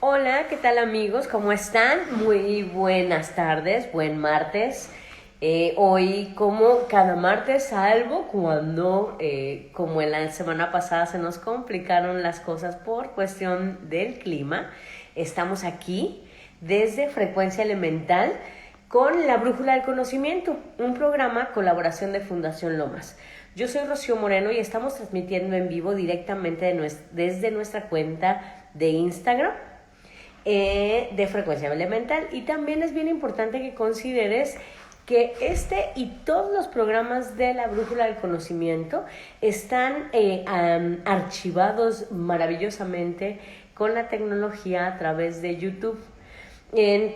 Hola, ¿qué tal amigos? ¿Cómo están? Muy buenas tardes, buen martes. Hoy, como cada martes, salvo cuando, como en la semana pasada, se nos complicaron las cosas por cuestión del clima, estamos aquí desde Frecuencia Elemental con La Brújula del Conocimiento, un programa colaboración de Fundación Lomas. Yo soy Rocío Moreno y estamos transmitiendo en vivo directamente desde nuestra cuenta de Instagram de frecuencia elemental. Y también es bien importante que consideres que este y todos los programas de la Brújula del Conocimiento están archivados maravillosamente con la tecnología a través de YouTube.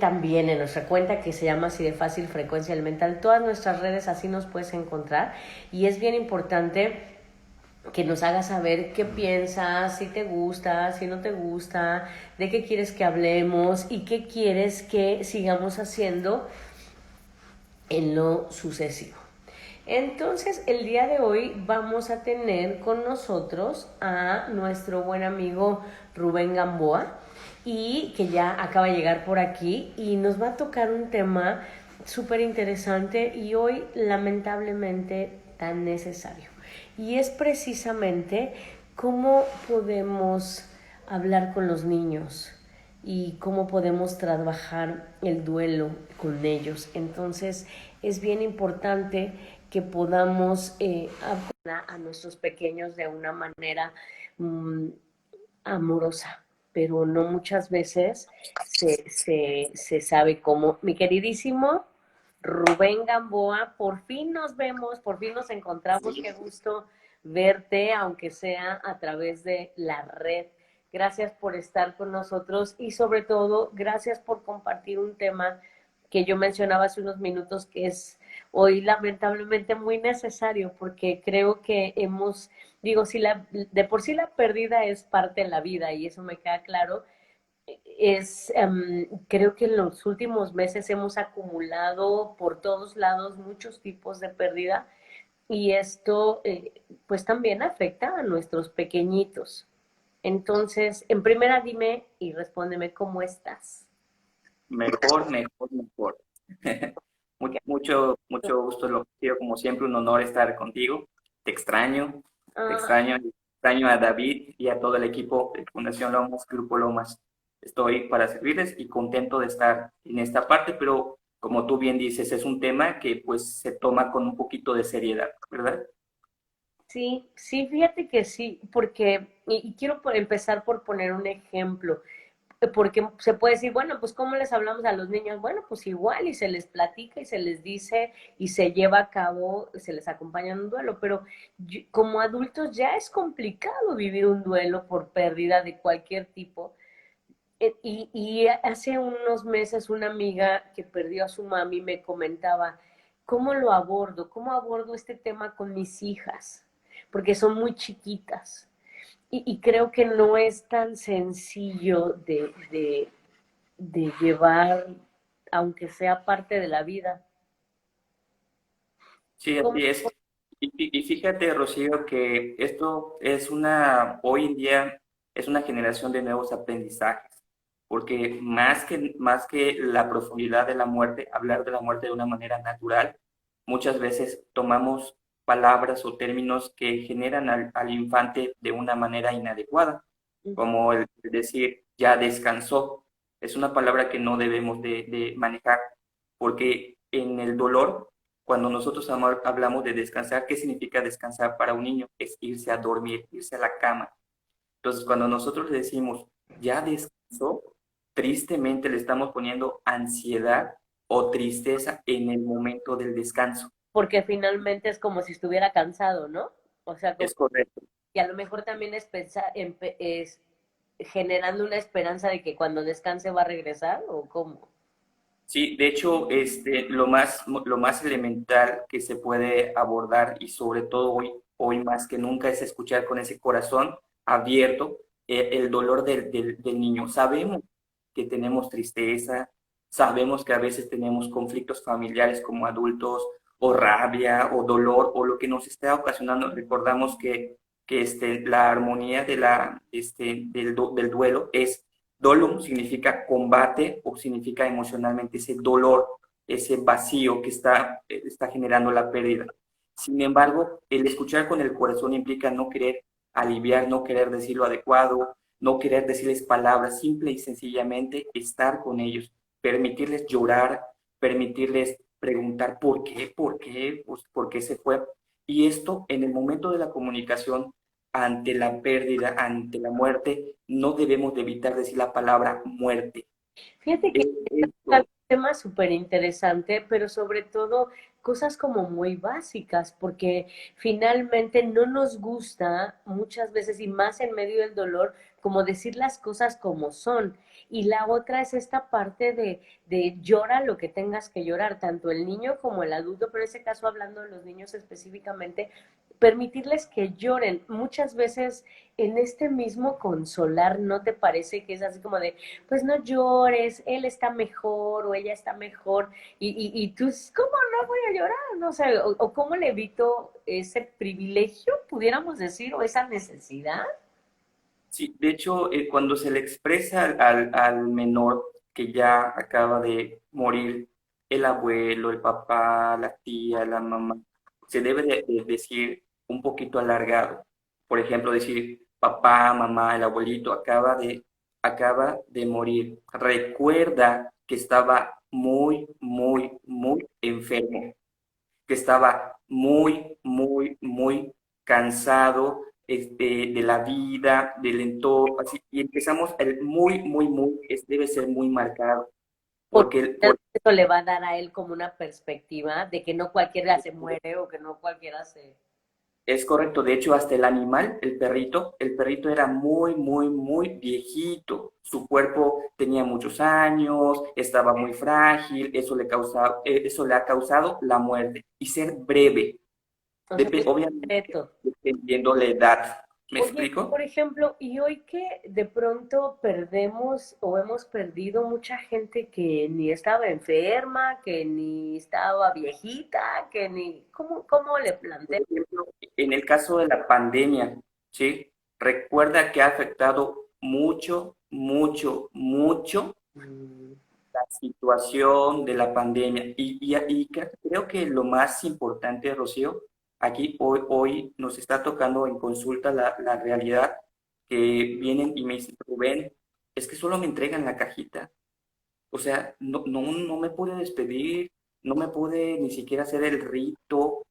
También en nuestra cuenta que se llama así de fácil Frecuencia Elemental. Todas nuestras redes así nos puedes encontrar y es bien importante que nos hagas saber qué piensas, si te gusta, si no te gusta, de qué quieres que hablemos y qué quieres que sigamos haciendo en lo sucesivo. Entonces, el día de hoy vamos a tener con nosotros a nuestro buen amigo Rubén Gamboa y que ya acaba de llegar por aquí y nos va a tocar un tema súper interesante y hoy lamentablemente tan necesario. Y es precisamente cómo podemos hablar con los niños y cómo podemos trabajar el duelo con ellos. Entonces es bien importante que podamos hablar a nuestros pequeños de una manera mmm, amorosa, pero no muchas veces se sabe cómo. Mi queridísimo Rubén Gamboa, por fin nos vemos, por fin nos encontramos, qué gusto verte, aunque sea a través de la red. Gracias por estar con nosotros y sobre todo gracias por compartir un tema que yo mencionaba hace unos minutos que es hoy lamentablemente muy necesario porque creo que hemos, digo, si de por sí la pérdida es parte de la vida y eso me queda claro, creo que en los últimos meses hemos acumulado por todos lados muchos tipos de pérdida y esto pues también afecta a nuestros pequeñitos. Entonces, en primera dime y respóndeme cómo estás. Mejor, mejor, mejor. Mucho gusto, Rocío. Como siempre, un honor estar contigo. Te extraño, te Ah, extraño, y extraño a David y a todo el equipo de Fundación Lomas, Grupo Lomas. Estoy para servirles y contento de estar en esta parte, pero como tú bien dices, es un tema que pues se toma con un poquito de seriedad, ¿verdad? sí, sí, fíjate que sí, porque, y quiero empezar por poner un ejemplo. Porque se puede decir, bueno, pues ¿cómo les hablamos a los niños? Bueno, pues igual y se les platica y se les dice y se lleva a cabo, se les acompaña en un duelo, pero como adultos ya es complicado vivir un duelo por pérdida de cualquier tipo. Y hace unos meses una amiga que perdió a su mami me comentaba, ¿cómo lo abordo? ¿Cómo abordo este tema con mis hijas? Porque son muy chiquitas. Y creo que no es tan sencillo de llevar, aunque sea parte de la vida. Sí, ¿Cómo? así es. Y fíjate, Rocío, que esto es hoy en día es una generación de nuevos aprendizajes, porque más que la profundidad de la muerte, hablar de la muerte de una manera natural, muchas veces tomamos palabras o términos que generan al infante de una manera inadecuada, como el decir ya descansó. Es una palabra que no debemos de manejar, porque en el dolor cuando nosotros hablamos de descansar, ¿qué significa descansar para un niño? Es irse a dormir, irse a la cama. Entonces, cuando nosotros le decimos, ya descansó, tristemente le estamos poniendo ansiedad o tristeza en el momento del descanso. Porque finalmente es como si estuviera cansado, ¿no? O sea, Es correcto. y a lo mejor también es pensar, es generando una esperanza de que cuando descanse va a regresar, ¿o cómo? Sí, de hecho, lo más elemental que se puede abordar y sobre todo hoy más que nunca es escuchar con ese corazón abierto el dolor del niño. Sabemos que tenemos tristeza, sabemos que a veces tenemos conflictos familiares como adultos o rabia o dolor o lo que nos esté ocasionando. Recordamos que la armonía del duelo es Dolum significa combate o significa emocionalmente ese dolor, ese vacío que está generando la pérdida. Sin embargo, el escuchar con el corazón implica no querer aliviar, no querer decir lo adecuado, no querer decirles palabras, simple y sencillamente estar con ellos, permitirles llorar, permitirles preguntar pues, por qué se fue. Y esto en el momento de la comunicación ante la pérdida, ante la muerte, no debemos de evitar decir la palabra muerte. Fíjate que es un Esto, tema súper interesante, pero sobre todo cosas como muy básicas, porque finalmente no nos gusta muchas veces, y más en medio del dolor, como decir las cosas como son. Y la otra es esta parte de llora lo que tengas que llorar, tanto el niño como el adulto, pero en ese caso hablando de los niños específicamente, permitirles que lloren. Muchas veces en este mismo consolar, ¿no te parece que es así como de, pues no llores, él está mejor o ella está mejor, y tú, ¿cómo no voy a llorar? No sé, o cómo le evito ese privilegio, pudiéramos decir, o esa necesidad? sí, de hecho, cuando se le expresa al menor que ya acaba de morir, el abuelo, el papá, la tía, la mamá, se debe de decir un poquito alargado. Por ejemplo, decir, papá, mamá, el abuelito acaba de morir. Recuerda que estaba muy, muy, muy enfermo, que estaba muy, muy, muy cansado de la vida, del entorno, así, y empezamos el muy, muy, muy, debe ser muy marcado, Porque porque eso le va a dar a él como una perspectiva de que no cualquiera se muere o que no cualquiera se... es correcto. De hecho, hasta el animal, el perrito era muy, muy, muy viejito, su cuerpo tenía muchos años, estaba muy frágil, eso le ha causado la muerte, y ser breve, O sea, es obviamente, un reto. dependiendo la edad. ¿Me Oye, explico? por ejemplo, y hoy que de pronto perdemos o hemos perdido mucha gente que ni estaba enferma, que ni estaba viejita, que ni... ¿Cómo le Por planteas? ejemplo, en el caso de la pandemia, ¿sí? Recuerda que ha afectado mucho, mucho, mucho Mm, la situación de la pandemia. Y creo que lo más importante, Rocío, aquí hoy nos está tocando en consulta la realidad que vienen y me dicen, Rubén, es que solo me entregan la cajita. O sea, no me pude despedir, no me pude ni siquiera hacer el rito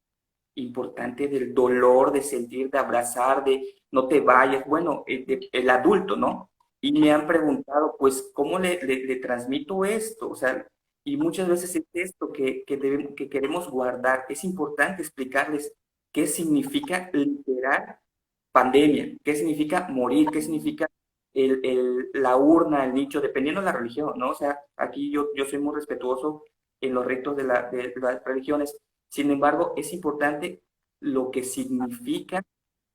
importante del dolor, de sentir, de abrazar, de no te vayas, bueno, el adulto, ¿no? Y me han preguntado, pues, ¿cómo le transmito esto? O sea, y muchas veces es esto que queremos guardar. Es importante explicarles qué significa literal pandemia, qué significa morir, qué significa la urna, el nicho, dependiendo de la religión, ¿no? O sea, aquí yo soy muy respetuoso en los ritos de las religiones. Sin embargo, es importante lo que significa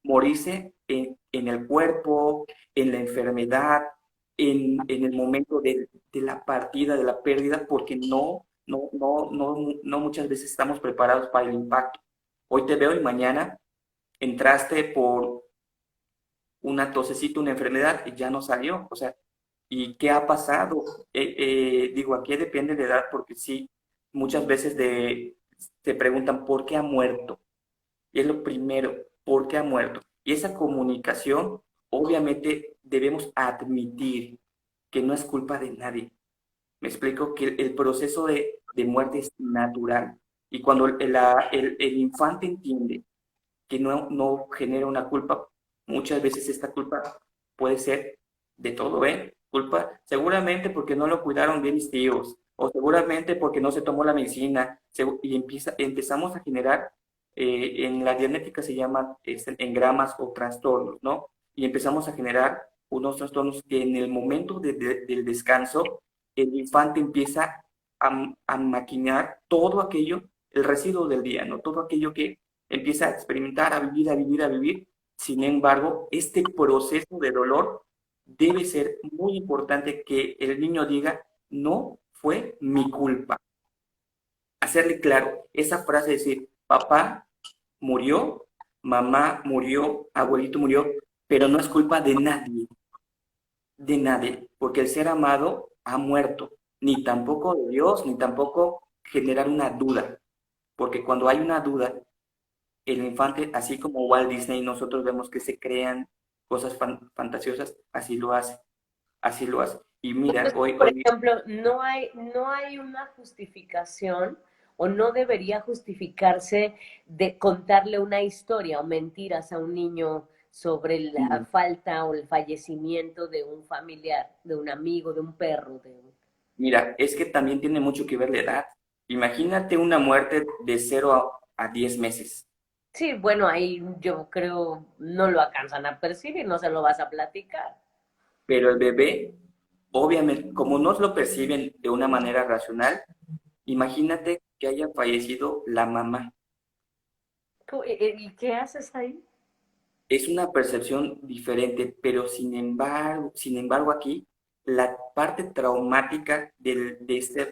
morirse en el cuerpo, en la enfermedad, en el momento de la partida, de la pérdida, porque no muchas veces estamos preparados para el impacto. Hoy te veo y mañana entraste por una tosecita, una enfermedad y ya no salió. O sea, ¿y qué ha pasado? Digo, aquí depende de edad, porque sí, muchas veces te preguntan por qué ha muerto. Y es lo primero, ¿por qué ha muerto? Y esa comunicación, obviamente, debemos admitir que no es culpa de nadie. Me explico que el proceso de muerte es natural. Y cuando el infante entiende que no genera una culpa, muchas veces esta culpa puede ser de todo, ¿eh? Culpa seguramente porque no lo cuidaron bien mis tíos, o seguramente porque no se tomó la medicina, y empezamos a generar, en la genética se llama engramas o trastornos, ¿no? Y empezamos a generar unos trastornos que en el momento del descanso, el infante empieza a maquinar todo aquello, el residuo del día, ¿no? Todo aquello que empieza a experimentar, a vivir, a vivir, a vivir. Sin embargo, este proceso de dolor debe ser muy importante que el niño diga, no fue mi culpa. Hacerle claro esa frase de decir, papá murió, mamá murió, abuelito murió, pero no es culpa de nadie. de nadie, porque el ser amado ha muerto, ni tampoco de Dios, ni tampoco generar una duda, porque cuando hay una duda, el infante, así como Walt Disney, nosotros vemos que se crean cosas fantasiosas, así lo hace, así lo hace. Y mira, Entonces, hoy, por hoy, ejemplo, no hay una justificación o no debería justificarse de contarle una historia o mentiras a un niño sobre la falta o el fallecimiento de un familiar, de un amigo, de un perro. mira, es que también tiene mucho que ver la edad. Imagínate una muerte de 0 a 10 meses, Sí, bueno, ahí yo creo no lo alcanzan a percibir, no se lo vas a platicar. pero el bebé, obviamente, como no lo perciben de una manera racional, imagínate que haya fallecido la mamá. ¿Y qué haces ahí? Es una percepción diferente, pero sin embargo aquí, la parte traumática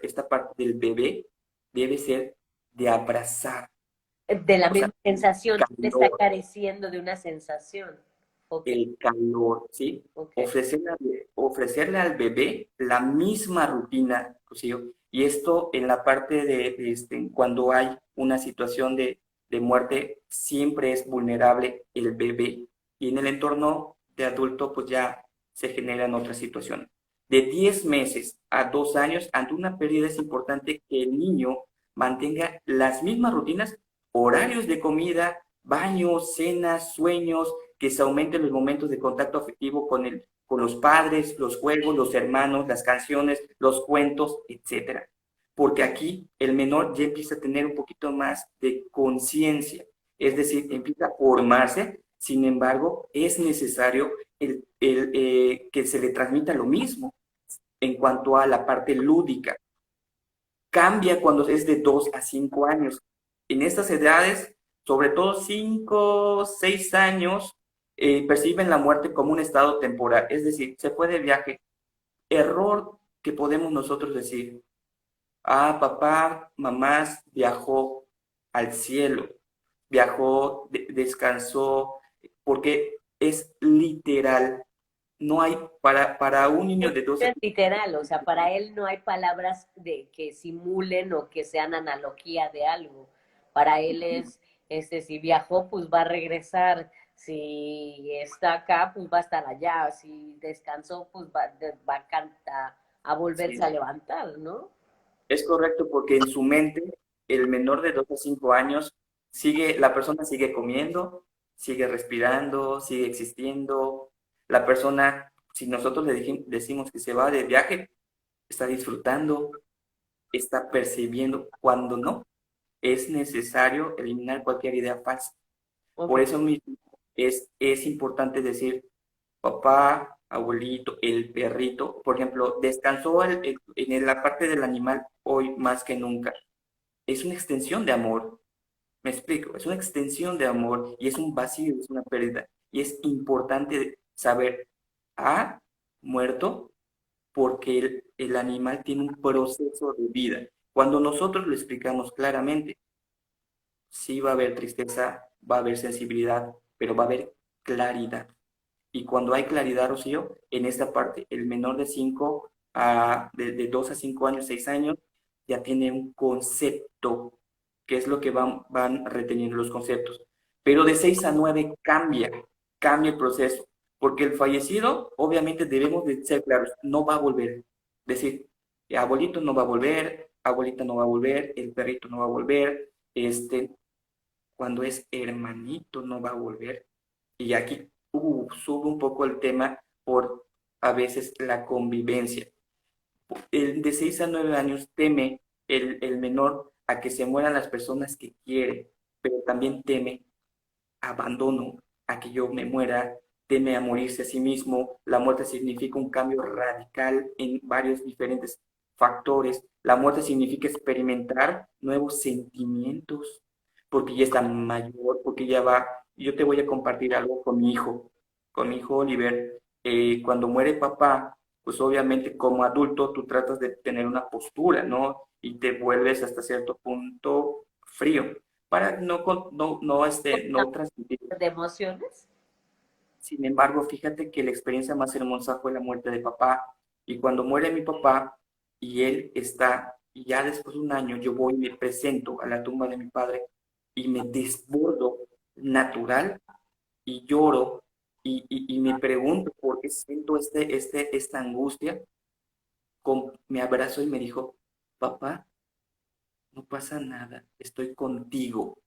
esta parte del bebé debe ser de abrazar, De la o sea, misma sensación, le está calor, careciendo de una sensación. Ok, el calor, ¿sí? ok. Ofrecerle al bebé la misma rutina, Rocío, y esto en la parte cuando hay una situación de muerte, siempre es vulnerable el bebé, y en el entorno de adulto, pues ya se generan otras situaciones. De 10 meses a 2 años, ante una pérdida es importante que el niño mantenga las mismas rutinas, horarios de comida, baños, cenas, sueños, que se aumenten los momentos de contacto afectivo con los padres, los juegos, los hermanos, las canciones, los cuentos, etcétera. Porque aquí el menor ya empieza a tener un poquito más de conciencia, es decir, empieza a formarse. Sin embargo, es necesario que se le transmita lo mismo en cuanto a la parte lúdica. Cambia cuando es de 2 a 5 años. En estas edades, sobre todo 5, 6 años, perciben la muerte como un estado temporal, es decir, se fue de viaje. Error que podemos nosotros decir, ah, papá, mamás viajó al cielo, viajó, descansó, porque es literal. No hay, para un niño de 12 Es literal, o sea, para él no hay palabras de que simulen o que sean analogía de algo. Para él es, si viajó, pues va a regresar. Si está acá, pues va a estar allá. Si descansó, pues va a cantar, a volverse sí, a levantar, ¿no? es correcto porque en su mente el menor de 2 a 5 años la persona sigue comiendo, sigue respirando, sigue existiendo. La persona, si nosotros decimos que se va de viaje, está disfrutando, está percibiendo, cuando no, es necesario eliminar cualquier idea falsa. Ok. Por eso mismo es importante decir, papá, abuelito, el perrito, por ejemplo, descansó en la parte del animal hoy más que nunca. Es una extensión de amor, me explico, es una extensión de amor y es un vacío, es una pérdida. Y es importante saber, ha muerto porque el animal tiene un proceso de vida. Cuando nosotros lo explicamos claramente, sí va a haber tristeza, va a haber sensibilidad, pero va a haber claridad. Y cuando hay claridad, Rocío, en esta parte, el menor de 5 de 2 a 5 años, 6 años, ya tiene un concepto, que es lo que van reteniendo los conceptos. Pero de 6 a 9 cambia el proceso, porque el fallecido, obviamente debemos de ser claros, no va a volver. Decir, abuelito no va a volver, abuelita no va a volver, el perrito no va a volver, cuando es hermanito no va a volver. Y aquí sube un poco el tema por a veces la convivencia. El de 6 a 9 años teme el menor a que se mueran las personas que quiere, pero también teme abandono, a que yo me muera, teme a morirse a sí mismo. La muerte significa un cambio radical en varios diferentes factores. La muerte significa experimentar nuevos sentimientos, porque ya está mayor, porque ya va. Yo te voy a compartir algo con mi hijo Oliver. Cuando muere papá, pues obviamente como adulto tú tratas de tener una postura, ¿no? Y te vuelves hasta cierto punto frío para no transmitir. ¿De emociones? Sin embargo, fíjate que la experiencia más hermosa fue la muerte de papá. Y cuando muere mi papá y él está, y ya después de un año, yo voy y me presento a la tumba de mi padre y me desbordo natural y lloro y me pregunto por qué siento esta angustia. Me abrazó y me dijo, papá, no pasa nada, estoy contigo.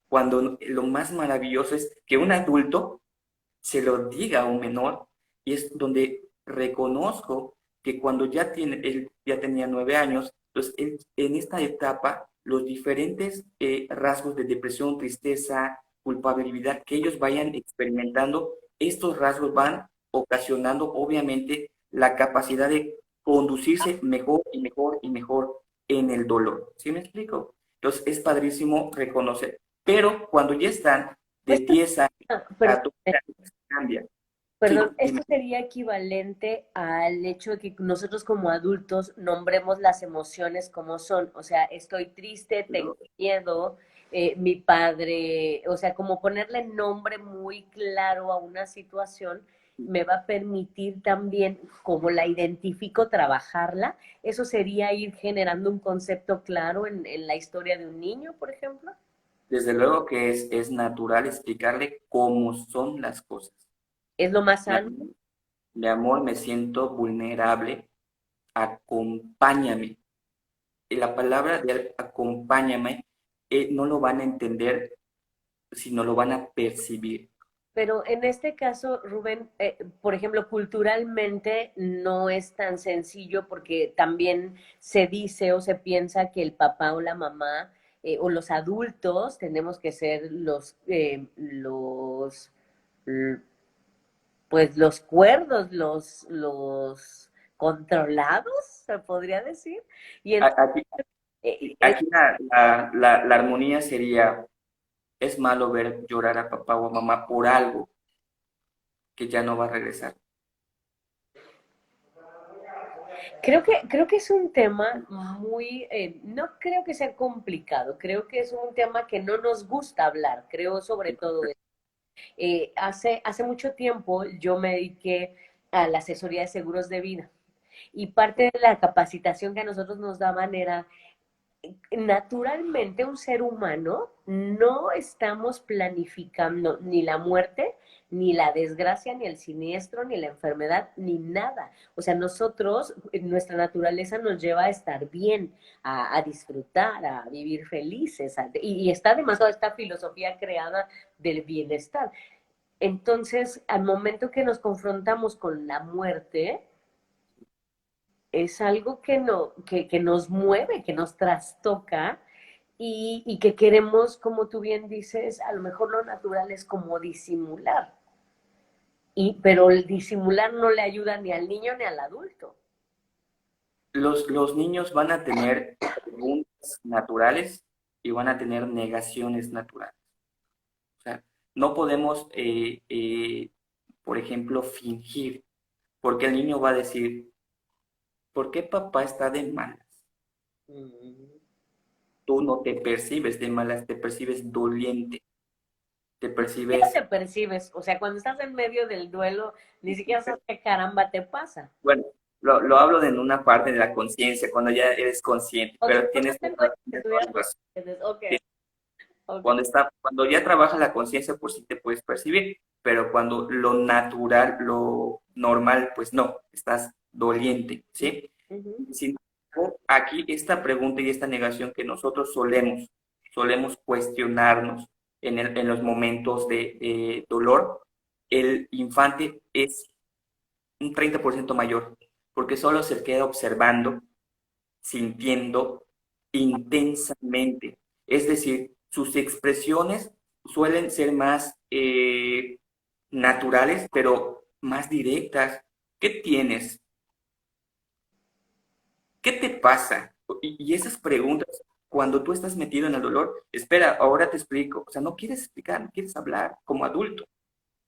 Cuando lo más maravilloso es que un adulto se lo diga a un menor, y es donde reconozco que cuando él ya tenía 9 años, entonces él, en esta etapa, los diferentes rasgos de depresión, tristeza, culpabilidad que ellos vayan experimentando, estos rasgos van ocasionando obviamente la capacidad de conducirse mejor y mejor y mejor en el dolor. ¿Sí me explico? Entonces es padrísimo reconocer. Pero cuando ya están de Pues, 10 años a perdón, 12 años, cambia. perdón, Sí, esto dime. sería equivalente al hecho de que nosotros como adultos nombremos las emociones como son. O sea, estoy triste, tengo miedo, mi padre, o sea, como ponerle nombre muy claro a una situación me va a permitir también, como la identifico, trabajarla. Eso sería ir generando un concepto claro en la historia de un niño, por ejemplo. Desde luego que es natural explicarle cómo son las cosas. Es lo más Mi sano. amor, mi amor, me siento vulnerable, acompáñame. Y la palabra de acompáñame no lo van a entender, sino lo van a percibir. Pero en este caso, Rubén, por ejemplo, culturalmente no es tan sencillo porque también se dice o se piensa que el papá o la mamá o los adultos tenemos que ser l- pues los cuerdos, los controlados, se podría decir. Y entonces, Aquí, aquí la armonía sería, es malo ver llorar a papá o a mamá por algo que ya no va a regresar. creo que es un tema muy, no creo que sea complicado, creo que es un tema que no nos gusta hablar, creo sobre todo. Hace mucho tiempo yo me dediqué a la asesoría de seguros de vida y parte de la capacitación que a nosotros nos daban era naturalmente un ser humano no estamos planificando ni la muerte, ni la desgracia, ni el siniestro, ni la enfermedad, ni nada. O sea, nosotros, nuestra naturaleza nos lleva a estar bien, a disfrutar, a vivir felices. Y está demasiado esta filosofía creada del bienestar. Entonces, al momento que nos confrontamos con la muerte, es algo que, no, que nos mueve, que nos trastoca y que queremos, como tú bien dices, a lo mejor lo natural es como disimular. Pero el disimular no le ayuda ni al niño ni al adulto. Los niños van a tener preguntas naturales y van a tener negaciones naturales. O sea, no podemos, por ejemplo, fingir, porque el niño va a decir, ¿por qué papá está de malas? Mm. Tú no te percibes de malas, te percibes doliente, te Ni siquiera percibes, te percibes, o sea, cuando estás en medio del duelo, ni siquiera sabes qué caramba te pasa. bueno, lo hablo en una parte de la conciencia, cuando ya eres consciente, O sea, pero no tienes te cuenta que tienes toda la estuviéramos. razón. Ok, ok. Cuando ya trabaja la conciencia, pues sí te puedes percibir, pero cuando lo natural, lo normal, pues no, estás doliente, ¿sí? Ujú. Sin embargo, aquí esta pregunta y esta negación que nosotros solemos cuestionarnos en los momentos de dolor, el infante es un 30% mayor, porque solo se queda observando, sintiendo intensamente. Es decir, sus expresiones suelen ser más naturales, pero más directas. ¿Qué tienes? ¿Qué te pasa? Y esas preguntas, cuando tú estás metido en el dolor, espera, ahora te explico. O sea, no quieres explicar, no quieres hablar como adulto,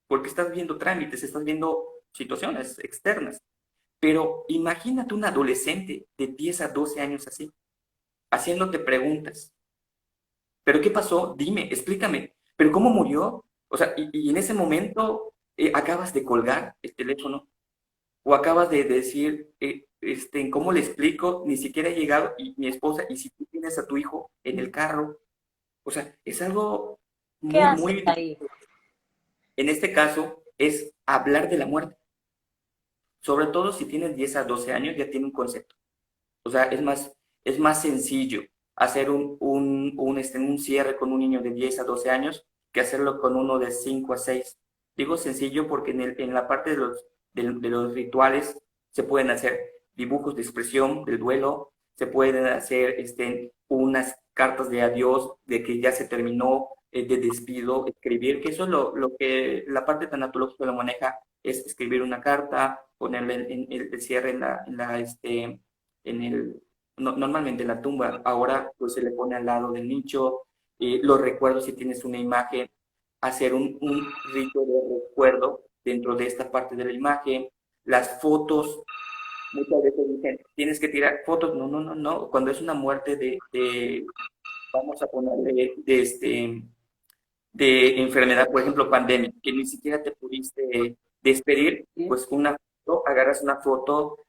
porque estás viendo trámites, estás viendo situaciones externas. Pero imagínate un adolescente de 10 a 12 años así, haciéndote preguntas. ¿Pero qué pasó? Dime, explícame. ¿Pero cómo murió? O sea, y en ese momento, acabas de colgar el teléfono o acabas de decir, ¿cómo le explico? Ni siquiera he llegado y mi esposa, y si tú tienes a tu hijo en el carro, o sea, es algo ¿Qué muy, haces muy, ahí? en este caso, es hablar de la muerte. Sobre todo si tienes 10 a 12 años, ya tiene un concepto. O sea, es más sencillo hacer un cierre con un niño de 10 a 12 años que hacerlo con uno de 5 a 6. Digo sencillo porque en la parte de los rituales se pueden hacer dibujos de expresión del duelo, se pueden hacer unas cartas de adiós, de que ya se terminó, de despido, escribir, que eso es lo que la parte tanatológica lo maneja, es escribir una carta, ponerle el cierre en el, normalmente en la tumba, ahora pues se le pone al lado del nicho, los recuerdos, si tienes una imagen, hacer un rito de recuerdo dentro de esta parte de la imagen, las fotos, muchas veces dicen, tienes que tirar fotos, no, no, no, no, cuando es una muerte vamos a ponerle, de enfermedad, por ejemplo, pandemia, que ni siquiera te pudiste despedir, ¿Sí? pues una foto, agarras una foto,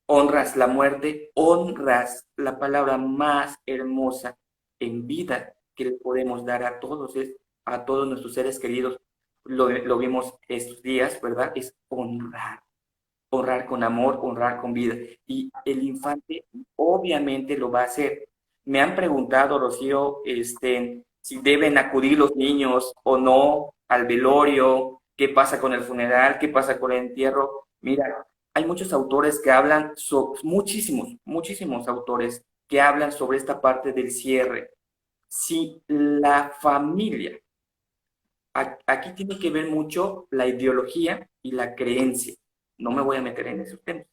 honras la muerte, honras la palabra más hermosa en vida que le podemos dar a todos, a todos nuestros seres queridos. Lo vimos estos días, ¿verdad? Es honrar, honrar con amor, honrar con vida. Y el infante obviamente lo va a hacer. Me han preguntado, Rocío, si deben acudir los niños o no al velorio, qué pasa con el funeral, qué pasa con el entierro. Mira, hay muchos autores que hablan, muchísimos, muchísimos autores que hablan sobre esta parte del cierre. Si la familia, aquí tiene que ver mucho la ideología y la creencia. No me voy a meter en esos temas.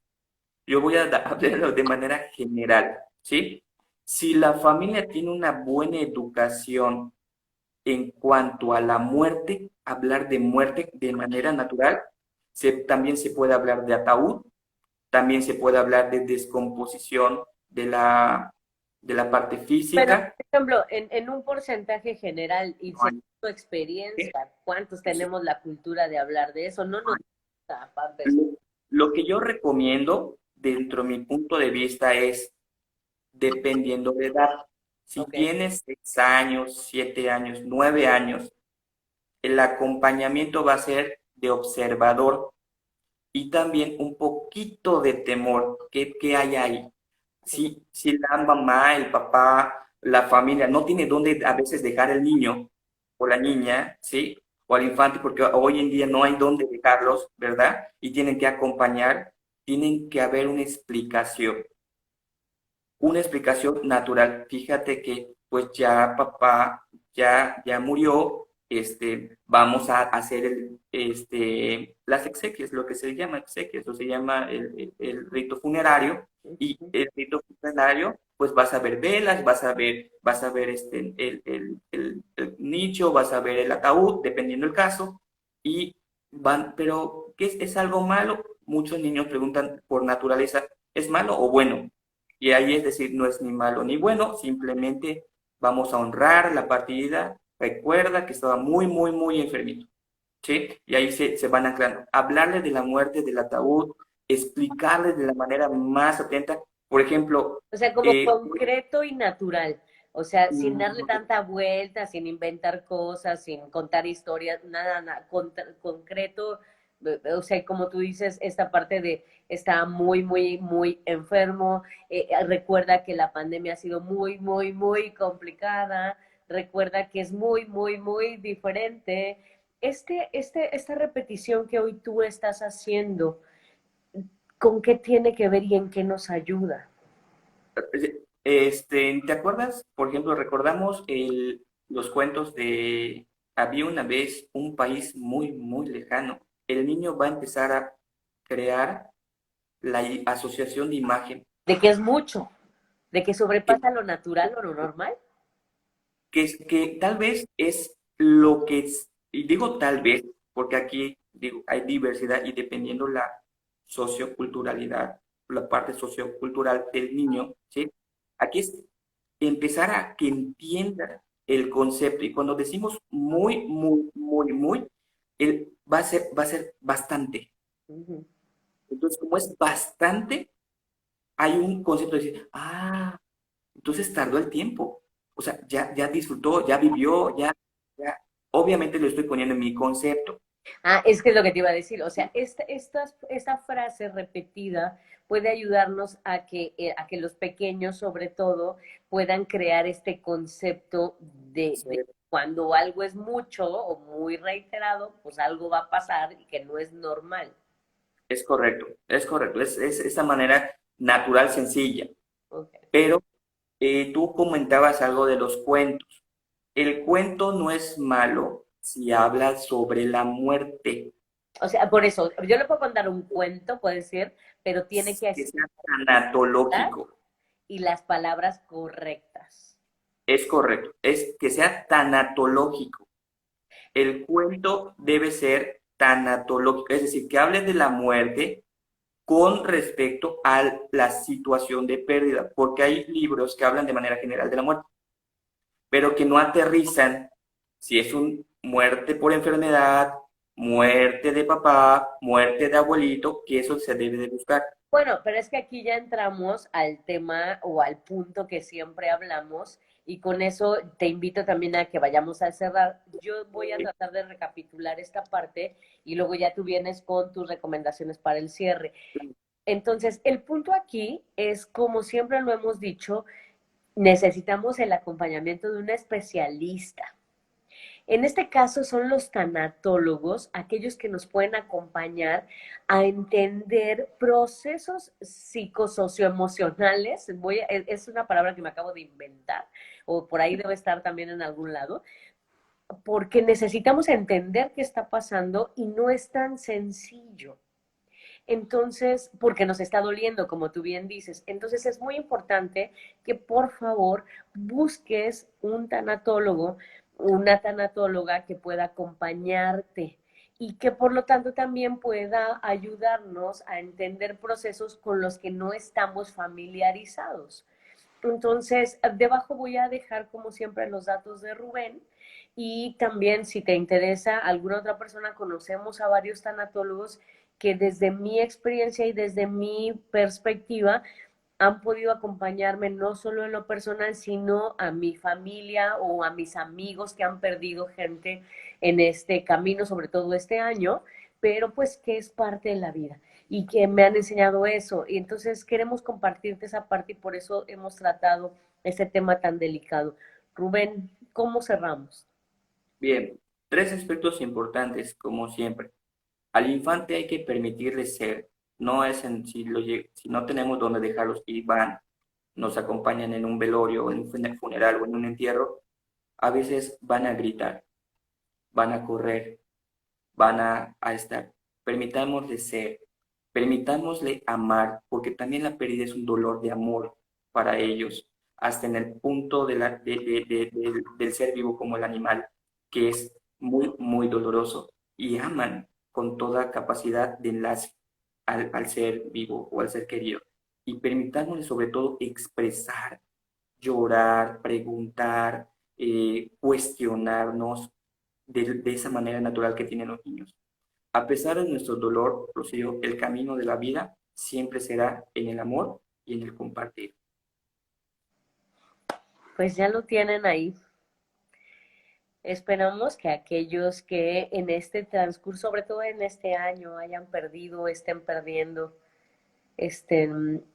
Yo voy a hablarlo de manera general, ¿sí? Si la familia tiene una buena educación en cuanto a la muerte, hablar de muerte de manera natural, también se puede hablar de ataúd, también se puede hablar de descomposición de la parte Pero, física. por ejemplo, en un porcentaje general y No hay- según tu ¿qué? experiencia, ¿cuántos Sí. tenemos la cultura de hablar de eso? No nos gusta, Pampers. Lo, lo que yo recomiendo, dentro de mi punto de vista, es dependiendo de edad. Si Ok. tienes 6 años, 7 años, 9 años, el acompañamiento va a ser de observador y también un poquito de temor. ¿Qué hay ahí? Si la mamá, el papá, la familia no tiene dónde a veces dejar el niño o la niña, ¿sí? O al infante, porque hoy en día no hay dónde dejarlos, ¿verdad? Y tienen que acompañar, tienen que haber una explicación natural. Fíjate que pues ya papá ya murió, vamos a hacer las exequias, lo que se llama exequias, o se llama el rito funerario, y el rito funerario, pues vas a ver velas, vas a ver el nicho, vas a ver el ataúd, dependiendo del caso, y pero ¿qué es algo malo? Muchos niños preguntan por naturaleza, ¿es malo o bueno? Y ahí es decir, no es ni malo ni bueno, simplemente vamos a honrar la partida. Recuerda que estaba muy, muy, muy enfermito, ¿sí? Y ahí se van anclando. Hablarle de la muerte, del ataúd, explicarle de la manera más atenta. Por ejemplo, O sea, como concreto y natural. O sea, sin darle tanta vuelta, sin inventar cosas, sin contar historias, nada, nada, concreto. O sea, como tú dices, esta parte de está muy, muy, muy enfermo. Recuerda que la pandemia ha sido muy, muy, muy complicada. Recuerda que es muy, muy, muy diferente. Esta repetición que hoy tú estás haciendo, ¿con qué tiene que ver y en qué nos ayuda? ¿te acuerdas? Por ejemplo, recordamos los cuentos de Había una vez un país muy, muy lejano. El niño va a empezar a crear la asociación de imagen, De que es mucho, de que que, sobrepasa lo natural o lo normal. que tal vez es lo que es, y digo tal vez, porque aquí digo, hay diversidad y dependiendo la socioculturalidad, la parte sociocultural del niño, ¿sí? Aquí es empezar a que entienda el concepto. Y cuando decimos muy, muy, muy, muy, él va a ser bastante. Ujú. Entonces, como es bastante, hay un concepto de decir, entonces tardó el tiempo. O sea, ya disfrutó, ya vivió, ya. Obviamente lo estoy poniendo en mi concepto. Es que es lo que te iba a decir. O sea, esta frase repetida puede ayudarnos a que los pequeños, sobre todo, puedan crear este concepto de cuando algo es mucho o muy reiterado, pues algo va a pasar y que no es normal. Es correcto, es correcto. Es esa manera natural, sencilla. Okay. Pero tú comentabas algo de los cuentos. El cuento no es malo si habla sobre la muerte, O sea, por eso, yo le puedo contar un cuento, puede ser, pero tiene que que estar sea tanatológico. y las palabras correctas. Es correcto, es que sea tanatológico. El cuento debe ser tanatológico, es decir, que hable de la muerte con respecto a la situación de pérdida, porque hay libros que hablan de manera general de la muerte, pero que no aterrizan si es un muerte por enfermedad, muerte de papá, muerte de abuelito, que eso se debe de buscar. Bueno, pero es que aquí ya entramos al tema o al punto que siempre hablamos y con eso te invito también a que vayamos a cerrar. Yo voy a tratar de recapitular esta parte y luego ya tú vienes con tus recomendaciones para el cierre. Entonces, el punto aquí es, como siempre lo hemos dicho, necesitamos el acompañamiento de un especialista. En este caso son los tanatólogos, aquellos que nos pueden acompañar a entender procesos psicosocioemocionales. Es una palabra que me acabo de inventar, o por ahí debe estar también en algún lado, porque necesitamos entender qué está pasando y no es tan sencillo. Entonces, porque nos está doliendo, como tú bien dices. Entonces es muy importante que por favor busques un tanatólogo, una tanatóloga que pueda acompañarte y que por lo tanto también pueda ayudarnos a entender procesos con los que no estamos familiarizados. Entonces, debajo voy a dejar, como siempre, los datos de Rubén y también, si te interesa alguna otra persona, conocemos a varios tanatólogos que desde mi experiencia y desde mi perspectiva han podido acompañarme no solo en lo personal, sino a mi familia o a mis amigos que han perdido gente en este camino, sobre todo este año, pero pues que es parte de la vida y que me han enseñado eso. Y entonces queremos compartirte esa parte y por eso hemos tratado ese tema tan delicado. Rubén, ¿cómo cerramos? Bien, tres aspectos importantes, como siempre. Al infante hay que permitirle ser. No es en, si no tenemos donde dejarlos y van, nos acompañan en un velorio, en un funeral o en un entierro, a veces van a gritar, van a correr, van a estar. Permitámosle ser, permitámosle amar, porque también la pérdida es un dolor de amor para ellos, hasta en el punto del ser vivo como el animal, que es muy, muy doloroso, y aman con toda capacidad de enlace al ser vivo o al ser querido. Y permitámosle sobre todo expresar, llorar, preguntar, cuestionarnos de esa manera natural que tienen los niños. A pesar de nuestro dolor, Rocío, el camino de la vida siempre será en el amor y en el compartir. Pues ya lo tienen ahí. Esperamos que aquellos que en este transcurso, sobre todo en este año, hayan perdido, estén perdiendo, estén,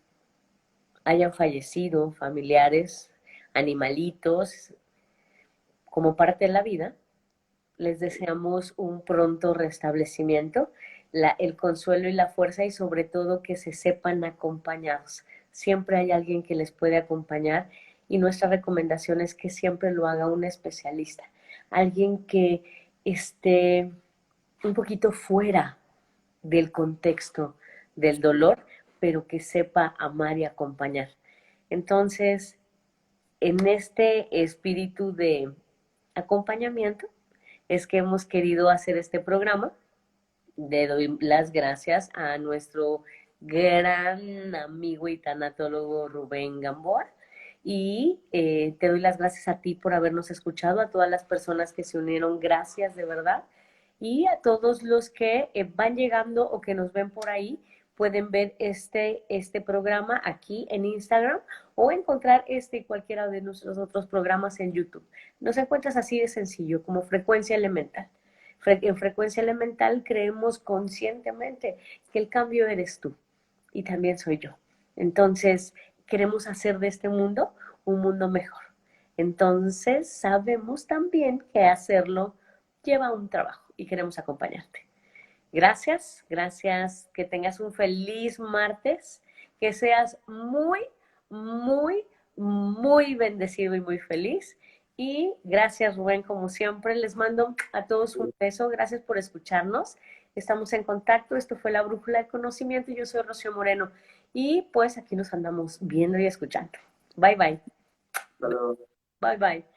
hayan fallecido familiares, animalitos, como parte de la vida, les deseamos un pronto restablecimiento, el consuelo y la fuerza y sobre todo que se sepan acompañados. Siempre hay alguien que les puede acompañar y nuestra recomendación es que siempre lo haga un especialista, alguien que esté un poquito fuera del contexto del dolor, pero que sepa amar y acompañar. Entonces, en este espíritu de acompañamiento, es que hemos querido hacer este programa. Le doy las gracias a nuestro gran amigo y tanatólogo Rubén Gamboa. Y te doy las gracias a ti por habernos escuchado, a todas las personas que se unieron, gracias de verdad. Y a todos los que van llegando o que nos ven por ahí, pueden ver este programa aquí en Instagram o encontrar este y cualquiera de nuestros otros programas en YouTube. Nos encuentras así de sencillo, como Frecuencia Elemental. En Frecuencia Elemental creemos conscientemente que el cambio eres tú y también soy yo. Entonces, queremos hacer de este mundo un mundo mejor. Entonces, sabemos también que hacerlo lleva un trabajo y queremos acompañarte. Gracias, gracias, que tengas un feliz martes, que seas muy, muy, muy bendecido y muy feliz. Y gracias, Rubén, como siempre, les mando a todos un beso. Gracias por escucharnos. Estamos en contacto. Esto fue La Brújula del Conocimiento y yo soy Rocío Moreno. Y pues aquí nos andamos viendo y escuchando. Bye, bye. Hasta luego. Bye, bye.